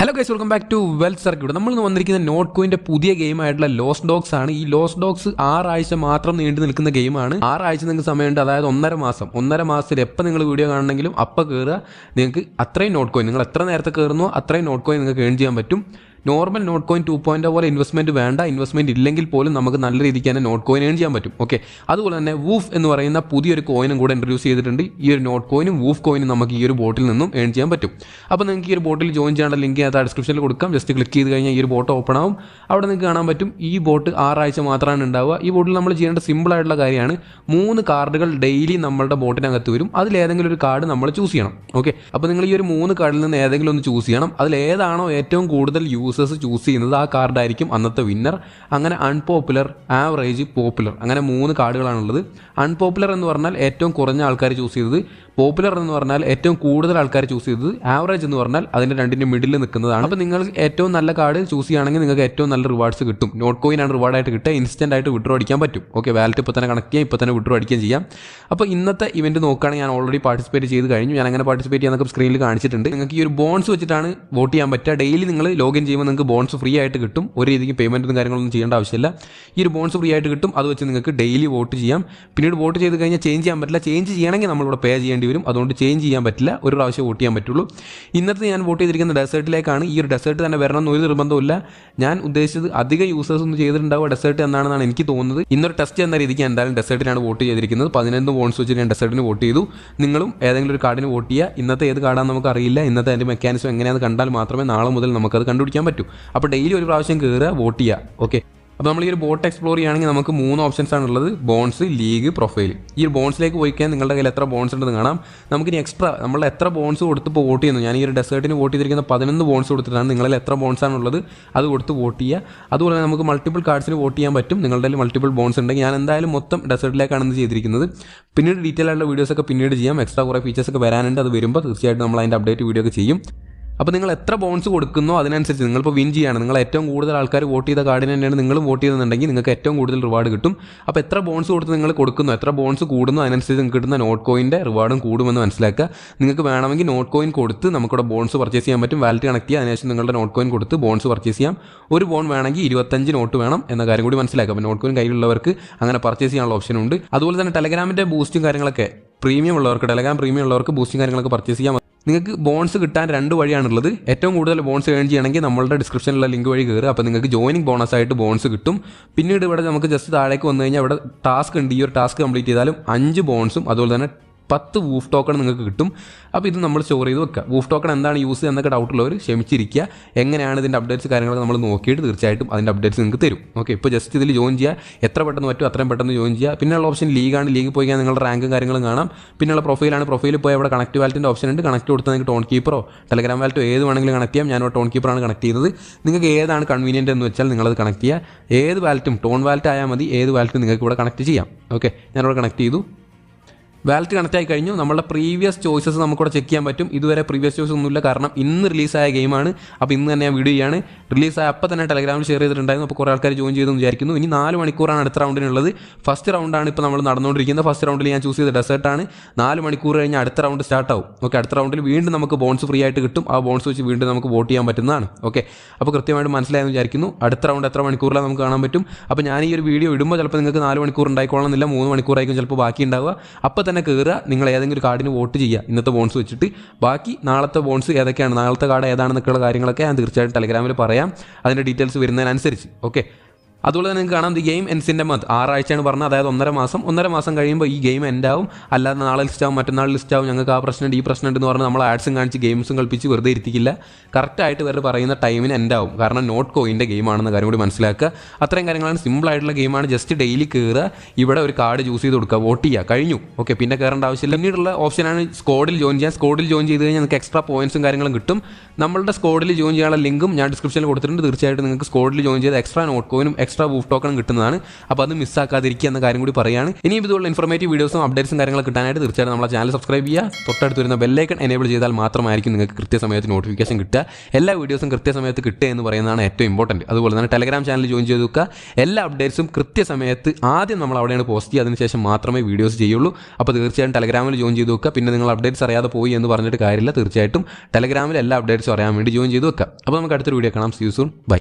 Hello guys, welcome back to Wealth Circuit. നമ്മൾ വന്നിരിക്കുന്ന not കോയിന്റെ പുതിയ ഗെയിം ആയിട്ടുള്ള ലോസ്റ്റ് ഡോഗ്സ് ആണ്. ഈ ലോസ്റ്റ് ഡോഗ്സ് 6 ആഴ്ച മാത്രം നീണ്ടു നിൽക്കുന്ന ഗെയിമാണ്. 6 ആഴ്ച നിങ്ങൾക്ക് സമയമുണ്ട്, അതായത് 1.5 മാസത്തിൽ എപ്പോൾ നിങ്ങൾ വീഡിയോ കാണണമെങ്കിലും അപ്പോൾ കയറുക. നിങ്ങൾക്ക് അത്രയും നോട്ട് കോയിൻ, നിങ്ങൾ എത്ര നേരത്തെ കയറുന്നോ അത്രയും നോട്ട് കോയിൻ നിങ്ങൾക്ക് ഏൺ ചെയ്യാൻ പറ്റും. നോർമൽ നോട്ട് കോയിൻ 2.0 പോലെ ഇൻവെസ്റ്റ്മെന്റ് വേണ്ട. ഇൻവെസ്റ്റ്മെന്റ് ഇല്ലെങ്കിൽ പോലും നമുക്ക് നല്ല രീതിക്ക് തന്നെ നോട്ട് കോയിൻ ഏൺ ചെയ്യാൻ പറ്റും. ഓക്കെ, അതുപോലെ തന്നെ വൂഫ് എന്ന് പറയുന്ന പുതിയൊരു കോയിനും കൂടെ ഇൻട്രൊഡ്യൂസ് ചെയ്തിട്ടുണ്ട്. ഈ ഒരു നോട്ട് കോയിനും വൂഫ് കോയിനും നമുക്ക് ഈ ഒരു ബോട്ടിൽ നിന്നും ഏൺ ചെയ്യാൻ പറ്റും. അപ്പോൾ നിങ്ങൾക്ക് ഈ ഒരു ബോട്ടിൽ ജോയിൻ ചെയ്യേണ്ട ലിങ്ക് അത് ഡിസ്ക്രിപ്ഷനിൽ കൊടുക്കാം. ജസ്റ്റ് ക്ലിക്ക് ചെയ്ത് കഴിഞ്ഞാൽ ഈ ഒരു ബോട്ട് ഓപ്പൺ ആവും. അവിടെ നിങ്ങൾക്ക് കാണാൻ പറ്റും ഈ ബോട്ട് 6 ആഴ്ച മാത്രമാണ് ഉണ്ടാവുക. ഈ ബോട്ടിൽ നമ്മൾ ചെയ്യേണ്ട സിമ്പിൾ ആയിട്ടുള്ള കാര്യമാണ്, 3 കാർഡുകൾ ഡെയിലി നമ്മളുടെ ബോട്ടിനകത്ത് വരും. അതിലേതെങ്കിലും ഒരു കാർഡ് നമ്മൾ ചൂസ് ചെയ്യണം. ഓക്കെ, അപ്പോൾ നിങ്ങൾ ഈ ഒരു 3 കാർഡിൽ നിന്ന് ഏതെങ്കിലും ഒന്ന് ചൂസ് ചെയ്യണം. അതിൽ ഏതാണോ ഏറ്റവും കൂടുതൽ യൂസേഴ്സ് ചൂസ് ചെയ്യുന്നത് ആ കാർഡായിരിക്കും അന്നത്തെ വിന്നർ. അങ്ങനെ അൺപോപ്പുലർ, ആവറേജ്, പോപ്പുലർ, അങ്ങനെ 3 കാർഡുകളാണുള്ളത്. അൺപോപ്പുലർ എന്ന് പറഞ്ഞാൽ ഏറ്റവും കുറഞ്ഞ ആൾക്കാർ ചൂസ് ചെയ്തത്, പോപ്പുലർ എന്ന് പറഞ്ഞാൽ ഏറ്റവും കൂടുതൽ ആൾക്കാർ ചൂസ് ചെയ്തത്, ആവറേജ് എന്ന് പറഞ്ഞാൽ അതിൻ്റെ രണ്ടിൻ്റെ മിഡിൽ നിൽക്കുന്നതാണ്. അപ്പോൾ നിങ്ങൾ ഏറ്റവും നല്ല കാർഡ് ചൂസ് ചെയ്യുകയാണെങ്കിൽ നിങ്ങൾക്ക് ഏറ്റവും നല്ല റിവാർഡ്സ് കിട്ടും. നോട്ട് കോയിൻ ആണ് റിവാർഡായിട്ട് കിട്ടുക. ഇൻസ്റ്റൻ്റ് ആയിട്ട് വിഡ്രോ അടിക്കാൻ പറ്റും. ഓക്കെ, വാലറ്റ് ഇപ്പോൾ തന്നെ കണക്ട് ചെയ്യാം, ഇപ്പോൾ തന്നെ വിഡ്രോ അടിക്കുകയും ചെയ്യാം. അപ്പോൾ ഇന്നത്തെ ഇവന്റ് നോക്കുകയാണെങ്കിൽ ഞാൻ ഓൾറെഡി പാർട്ടിസിപ്പേറ്റ് ചെയ്ത് കഴിഞ്ഞു. ഞാൻ അങ്ങനെ പാർട്ടിസിപ്പേറ്റ് ചെയ്യാനൊക്കെ സ്ക്രീനിൽ കാണിച്ചിട്ടുണ്ട്. നിങ്ങൾക്ക് ഈ ഒരു ബോൺസ് വെച്ചിട്ടാണ് വോട്ട് ചെയ്യാൻ പറ്റുക. ഡെയിലി നിങ്ങൾ ലോഗിൻ ചെയ്യുമ്പോൾ നിങ്ങൾക്ക് ബോൺസ് ഫ്രീ ആയിട്ട് കിട്ടും. ഒരു രീതിക്ക് പേയ്മെൻറ്റും കാര്യങ്ങളൊന്നും ചെയ്യേണ്ട ആവശ്യമില്ല. ഈ ഒരു ബോൺസ് ഫ്രീ ആയിട്ട് കിട്ടും. അത് വെച്ച് നിങ്ങൾക്ക് ഡെയിലി വോട്ട് ചെയ്യാം. പിന്നീട് വോട്ട് ചെയ്ത് കഴിഞ്ഞാൽ ചേഞ്ച് ചെയ്യാൻ പറ്റില്ല. ചേഞ്ച് ചെയ്യണമെങ്കിൽ നമ്മളിവിടെ പേ ചെയ്യേണ്ടി വരും. അതുകൊണ്ട് ചേഞ്ച് ചെയ്യാൻ പറ്റില്ല. ഒരു പ്രാവശ്യം വോട്ട് ചെയ്യാൻ പറ്റുള്ളൂ. ഇന്നത്തെ ഞാൻ വോട്ട് ചെയ്തിരിക്കുന്ന ഡെസേർട്ടിലേക്കാണ്. ഈ ഒരു ഡെസേർട്ട് തന്നെ വരണം എന്നൊരു നിർബന്ധമില്ല. ഞാൻ ഉദ്ദേശിച്ചത് അധികം യൂസേഴ്സ് ഒന്നും ചെയ്തിട്ടുണ്ടാവുക ഡെസേർട്ട് എന്നാണെന്നാണ് എനിക്ക് തോന്നുന്നത്. ഇന്നൊരു ടെസ്റ്റ് എന്ന രീതിക്ക് എന്തായാലും ഡെസേർട്ടിനാണ് വോട്ട് ചെയ്തിരിക്കുന്നത്. 15 ബോൺസ് വെച്ച് ഞാൻ ഡെസേർട്ടിന് വോട്ട് ചെയ്തു. നിങ്ങളും ഏതെങ്കിലും ഒരു കാർഡിന് വോട്ട് ചെയ്യുക. ഇന്നത്തെ ഏത് കാർഡാണെന്ന് നമുക്ക് അറിയില്ല. ഇന്നത്തെ അതിൻ്റെ മെക്കാനിസം എങ്ങനെയാണെന്ന് കണ്ടാൽ മാത്രമേ നാളെ മുതൽ നമുക്കത് കണ്ടുപിടിക്കാൻ പറ്റൂ. അപ്പോൾ ഡെയിലി ഒരു പ്രാവശ്യം കയറുക, വോട്ട് ചെയ്യുക. ഓക്കെ, അപ്പോൾ നമ്മൾ ഈ ഒരു ബോട്ട് എക്സ്പ്ലോർ ചെയ്യുകയാണെങ്കിൽ നമുക്ക് 3 ഓപ്ഷൻസ് ആണുള്ളത്: ബോൺസ്, ലീഗ്, പ്രൊഫൈൽ. ഈ ഒരു ബോൺസിലേക്ക് പോയിക്കാൻ നിങ്ങളുടെ കയ്യിൽ എത്ര ബോൺസ് ഉണ്ടെന്ന് കാണാം. നമുക്കിനി എക്സ്ട്രാ നമ്മൾ എത്ര ബോൺസ് കൊടുത്ത് ഇപ്പോൾ വോട്ട് ചെയ്യുന്നു. ഞാൻ ഈ ഒരു ഡെസേർട്ടിന് വോട്ട് ചെയ്തിരിക്കുന്ന 11 ബോൺസ് കൊടുത്തിട്ടാണ്. നിങ്ങളിൽ എത്ര ബോൺസ് ആണുള്ളത് അത് കൊടുത്ത് വോട്ട് ചെയ്യുക. അതുപോലെ നമുക്ക് മൾട്ടിപ്പിൾ കാർഡ്സിന് വോട്ട് ചെയ്യാൻ പറ്റും. നിങ്ങളുടെ കയ്യിൽ മൾട്ടിപ്പിൾ ബോൺസ് ഉണ്ടെങ്കിൽ. ഞാൻ എന്തായാലും മൊത്തം ഡെസേർട്ടിലേക്കാണ് ഇന്ന് ചെയ്തിരിക്കുന്നത്. പിന്നീട് ഡീറ്റെയിൽ ആയിട്ടുള്ള വീഡിയോസൊക്കെ പിന്നീട് ചെയ്യാം. എക്സ്ട്രാ കുറേ ഫീച്ചേഴ്സൊക്കെ വരാനുണ്ട്. അത് വരുമ്പോൾ തീർച്ചയായിട്ടും നമ്മൾ അതിൻ്റെ അപ്ഡേറ്റ് വീഡിയോ ഒക്കെ ചെയ്യും. അപ്പോൾ നിങ്ങൾ എത്ര ബോൺസ് കൊടുക്കുന്നോ അതിനനുസരിച്ച് നിങ്ങളിപ്പോൾ വിൻ ചെയ്യാണ്. നിങ്ങൾ ഏറ്റവും കൂടുതൽ ആൾക്കാർ വോട്ട് ചെയ്ത കാർഡിന് തന്നെയാണ് നിങ്ങളും വോട്ട് ചെയ്തെന്നുണ്ടെങ്കിൽ നിങ്ങൾക്ക് ഏറ്റവും കൂടുതൽ റിവാർഡ് കിട്ടും. അപ്പോൾ എത്ര ബോൺസ് കൊടുത്ത് നിങ്ങൾ കൊടുക്കുന്നു, എത്ര ബോൺസ് കൂടുന്നു, അതിനനുസരിച്ച് നിങ്ങൾക്ക് കിട്ടുന്ന നോട്ട് കോയിൻ്റെ റിവാർഡും കൂടുമെന്ന് മനസ്സിലാക്കുക. നിങ്ങൾക്ക് വേണമെങ്കിൽ നോട്ട് കോയിൻ കൊടുത്ത് നമുക്കിവിടെ ബോൺസ് പർച്ചേസ് ചെയ്യാൻ പറ്റും. വാലറ്റ് കണക്ട് ചെയ്യുക, അതിനുശേഷം നിങ്ങളുടെ നോട്ട് കോയിൻ കൊടുത്ത് ബോൺസ് പർച്ചേസ് ചെയ്യാം. ഒരു ബോൺ വേണമെങ്കിൽ 25 നോട്ട് വേണം എന്ന കാര്യം കൂടി മനസ്സിലാക്കുക. അപ്പോൾ നോട്ട് കോയിൻ കയ്യിലുള്ളവർക്ക് അങ്ങനെ പർച്ചേസ് ചെയ്യാനുള്ള ഓപ്ഷൻ ഉണ്ട്. അതുപോലെ തന്നെ ടെലഗ്രാമിൻ്റെ ബൂസ്റ്റും കാര്യങ്ങളൊക്കെ പ്രീമിയം ഉള്ളവർക്ക്, ടെലഗ്രാം പ്രീമിയം ഉള്ളവർക്ക് ബൂസ്റ്റും കാര്യങ്ങളൊക്കെ പർച്ചേസ് ചെയ്യാം. നിങ്ങൾക്ക് ബോൺസ് കിട്ടാൻ 2 വഴിയാണുള്ളത്. ഏറ്റവും കൂടുതൽ ബോൺസ് ഏൺ ചെയ്യണമെങ്കിൽ നമ്മളുടെ ഡിസ്ക്രിപ്ഷനിലുള്ള ലിങ്ക് വഴി കയറുക. അപ്പോൾ നിങ്ങൾക്ക് ജോയിനിങ് ബോണസ് ആയിട്ട് ബോൺസ് കിട്ടും. പിന്നീട് ഇവിടെ നമുക്ക് ജസ്റ്റ് താഴേക്ക് വന്നു കഴിഞ്ഞാൽ ഇവിടെ ടാസ്ക് ഉണ്ട്. ഈ ഒരു ടാസ്ക് കംപ്ലീറ്റ് ചെയ്താലും 5 ബോൺസും അതുപോലെ തന്നെ 10 വൂഫ് ടോക്കൺ നിങ്ങൾക്ക് കിട്ടും. അപ്പോൾ ഇത് നമ്മൾ സ്റ്റോർ ചെയ്ത് വെക്കുക. വൂഫ് ടോക്കൺ എന്താണ് യൂസ് എന്നൊക്കെ ഡൗട്ടുള്ളവർ ക്ഷമിച്ചിരിക്കുക. എങ്ങനെയാണ് ഇതിൻ്റെ അപ്ഡേറ്റ്സ് കാര്യങ്ങളൊക്കെ നമ്മൾ നോക്കിയിട്ട് തീർച്ചയായിട്ടും അതിൻ്റെ അപ്ഡേറ്റ്സ് നിങ്ങൾക്ക് തരും. ഓക്കെ, ഇപ്പോൾ ജസ്റ്റ് ഇതിൽ ജോയിൻ ചെയ്യുക. എത്ര പെട്ടെന്ന് പറ്റും അത്രയും പെട്ടെന്ന് ജോയിൻ ചെയ്യുക. പിന്നെയുള്ള ഓപ്ഷൻ ലീഗാണ്. ലീഗ് പോയി കഴിഞ്ഞാൽ നിങ്ങളുടെ റാങ്കും കാര്യങ്ങളും കാണാം. പിന്നെയുള്ള പ്രൊഫൈലാണ്. പ്രൊഫൈലിൽ പോയി അവിടെ കണക്ട് വാലറ്റിൻ്റെ ഓപ്ഷൻ ഉണ്ട്. കണക്ട് കൊടുത്താൽ നിങ്ങൾക്ക് ടോൺ കീപ്പറോ ടെലഗ്രാം വാലറ്റോ ഏത് വേണമെങ്കിലും കണക്ട് ചെയ്യാം. ഞാനിവിടെ ടോൺ കീപ്പറാണ് കണക്ട് ചെയ്യുന്നത്. നിങ്ങൾക്ക് ഏതാണ് കൺവീനിയൻറ്റ് എന്ന് വെച്ചാൽ നിങ്ങളത് കണക്ട് ചെയ്യുക. ഏത് വാലറ്റും ടോൺ വാലറ്റ് ആയാൽ മതി. ഏത് വാലറ്റും നിങ്ങൾക്ക് ഇവിടെ കണക്ട് ചെയ്യാം. ഓക്കെ, ഞാനിവിടെ കണക്ട് ചെയ്തു. വാലറ്റ് കണക്ട് ആയി കഴിഞ്ഞു. നമ്മളുടെ പ്രീവിയസ് ചോയ്സസ് നമുക്കിവിടെ ചെക്ക് ചെയ്യാൻ പറ്റും. ഇതുവരെ പ്രീവിയസ് ചോയ്സ് ഒന്നുമില്ല, കാരണം ഇന്ന് റിലീസായ ഗെയിമാണ്. അപ്പോൾ ഇന്ന് തന്നെ ഞാൻ വീഡിയോ ചെയ്യാണ്. റിലീസായ അപ്പോൾ തന്നെ ടെലഗ്രാമിൽ ഷെയർ ചെയ്തിട്ടുണ്ടായിരുന്നു. അപ്പോൾ കുറേ ആൾക്കാർ ജോയിൻ ചെയ്തെന്ന് വിചാരിക്കുന്നു. ഇനി 4 മണിക്കൂറാണ് അടുത്ത റൗണ്ടിനുള്ളത്. ഫസ്റ്റ് റൗണ്ടാണ് ഇപ്പോൾ നമ്മൾ നടന്നുകൊണ്ടിരിക്കുന്നത്. ഫസ്റ്റ് റൗണ്ടിൽ ഞാൻ ചൂസ് ചെയ്ത ഡെസേർട്ടാണ്. 4 മണിക്കൂർ കഴിഞ്ഞ് അടുത്ത റൗണ്ട് സ്റ്റാർട്ട് ആവും. ഓക്കെ, അടുത്ത റൗണ്ടിൽ വീണ്ടും നമുക്ക് ബോൺസ് ഫ്രീ ആയിട്ട് കിട്ടും. ആ ബോൺസ് വെച്ച് വീണ്ടും നമുക്ക് വോട്ട് ചെയ്യാൻ പറ്റുന്നതാണ്. ഓക്കെ, അപ്പോൾ കൃത്യമായിട്ട് മനസ്സിലായെന്ന് വിചാരിക്കുന്നു. അടുത്ത റൗണ്ട് എത്ര മണിക്കൂറിലാണ് നമുക്ക് കാണാൻ പറ്റും. അപ്പോൾ ഞാൻ ഈ ഒരു വീഡിയോ ഇടുമ്പോൾ ചിലപ്പോൾ നിങ്ങൾക്ക് 4 മണിക്കൂർ ഉണ്ടായിക്കോളണമെന്നില്ല, 3 മണിക്കൂറായിരിക്കും ചിലപ്പോൾ ബാക്കി ഉണ്ടാവുക. അപ്പോൾ തന്നെ കയറുക, നിങ്ങൾ ഏതെങ്കിലും ഒരു കാർഡിന് വോട്ട് ചെയ്യുക ഇന്നത്തെ ബോൺസ് വെച്ചിട്ട്. ബാക്കി നാളത്തെ ബോൺസ് ഏതൊക്കെയാണ്, നാളത്തെ കാർഡ് ഏതാണെന്നൊക്കെയുള്ള കാര്യങ്ങളൊക്കെ ഞാൻ തീർച്ചയായിട്ടും ടെലഗ്രാമിൽ പറയാം, അതിൻ്റെ ഡീറ്റെയിൽസ് വരുന്നതിനനുസരിച്ച്. ഓക്കെ, അതുപോലെ തന്നെ നിങ്ങൾക്ക് കാണാം the game ends in A month. 6 ആഴ്ചയാണ് പറഞ്ഞത്, അതായത് 1.5 മാസം കഴിയുമ്പോൾ ഈ ഗെയിം എൻഡാവും. അല്ലാതെ നാളെ ലിസ്റ്റ് ആവും, മറ്റന്നാൾ ലിസ്റ്റ് ആവും, ഞങ്ങൾക്ക് ആ പ്രശ്നമുണ്ട് ഈ പ്രശ്നമുണ്ട് എന്ന് പറഞ്ഞാൽ നമ്മൾ ആഡ്സും കാണിച്ച് ഗെയിംസും കളിപ്പിച്ച് വെറുതെ ഇരുത്തിക്കില്ല. കറക്റ്റായിട്ട് ഇവർ പറയുന്ന ടൈമിന് എൻഡാവും. കാരണം നോട്ട് കോയിൻ്റെ ഗെയിമാണെന്ന കാര്യം കൂടി മനസ്സിലാക്കുക. അത്രയും കാര്യങ്ങളാണ്. സിമ്പിൾ ആയിട്ടുള്ള ഗെയിമാണ്. ജസ്റ്റ് ഡെയിലി കയറുക, ഇവിടെ ഒരു കാർഡ് ചൂസ് ചെയ്ത് കൊടുക്കുക, വോട്ട് ചെയ്യുക, കഴിഞ്ഞു. ഓക്കെ, പിന്നെ കയറേണ്ട ആവശ്യമില്ല. പിന്നീടുള്ള ഓപ്ഷനാണ് സ്ക്വാഡിൽ ജോയിൻ ചെയ്യാൻ. സ്ക്വാഡിൽ ജോയിൻ ചെയ്ത് കഴിഞ്ഞാൽ നിങ്ങൾക്ക് എക്സ്ട്രാ പോയിന്റ്സും കാര്യങ്ങളും കിട്ടും. നമ്മളുടെ സ്ക്വാഡിൽ ജോയിൻ ചെയ്യാനുള്ള ലിങ്കും ഞാൻ ഡിസ്ക്രിപ്ഷനിൽ കൊടുത്തിട്ടുണ്ട്. തീർച്ചയായിട്ടും നിങ്ങൾക്ക് സ്ക്വാഡിൽ ജോയിൻ ചെയ്ത് എക്സ്ട്രാ നോട്ട് കോയിനും എക്സ്ട്രാ വൂഫ് ടോക്കൺ കിട്ടുന്നതാണ്. അപ്പോൾ അത് മിസ്സാക്കാതിരിക്കുക എന്ന കാര്യം കൂടി പറയുകയാണ്. ഇനിയും ഇതുപോലുള്ള ഇൻഫോർമേറ്റീവ് വീഡിയോസും അപ്ഡേറ്റ്സും കാര്യങ്ങളൊക്കെ കിട്ടാനായിട്ട് തീർച്ചയായിട്ടും നമ്മളെ ചാനൽ സബ്സ്ക്രൈബ് ചെയ്യുക. തൊട്ടടുത്ത് വരുന്ന ബെല്ലൈക്കൺ എനേബിൾ ചെയ്താൽ മാത്രമായിരിക്കും നിങ്ങൾക്ക് കൃത്യസമയത്ത് നോട്ടിഫിക്കേഷൻ കിട്ടുക. എല്ലാ വീഡിയോസും കൃത്യസമയത്ത് കിട്ടുക എന്ന് പറയുന്നതാണ് ഏറ്റവും ഇമ്പോർട്ടൻറ്റ്. അതുപോലെ തന്നെ ടെലഗ്രാം ചാനൽ ജോയിൻ ചെയ്ത് വെക്കുക. എല്ലാ അപ്ഡേറ്റ്സും കൃത്യസമയത്ത് ആദ്യം നമ്മൾ അവിടെയാണ് പോസ്റ്റ് ചെയ്യുക, അതിനുശേഷം മാത്രമേ വീഡിയോസ് ചെയ്യുള്ളൂ. അപ്പോൾ തീർച്ചയായിട്ടും ടെലഗ്രാമിൽ ജോയിൻ ചെയ്ത് വെക്കുക. പിന്നെ നിങ്ങൾ അപ്ഡേറ്റ്സ് അറിയാതെ പോയി എന്ന് പറഞ്ഞിട്ട് കാര്യമില്ല, തീർച്ചയായിട്ടും ടെലഗ്രാമിൽ എല്ലാ അപ്ഡേറ്റ്സും അറിയാൻ വേണ്ടി ജോയിൻ ചെയ്ത് വെക്കുക. അപ്പോൾ നമുക്ക് അടുത്തൊരു വീഡിയോ കാണാം. See you soon. ബൈ.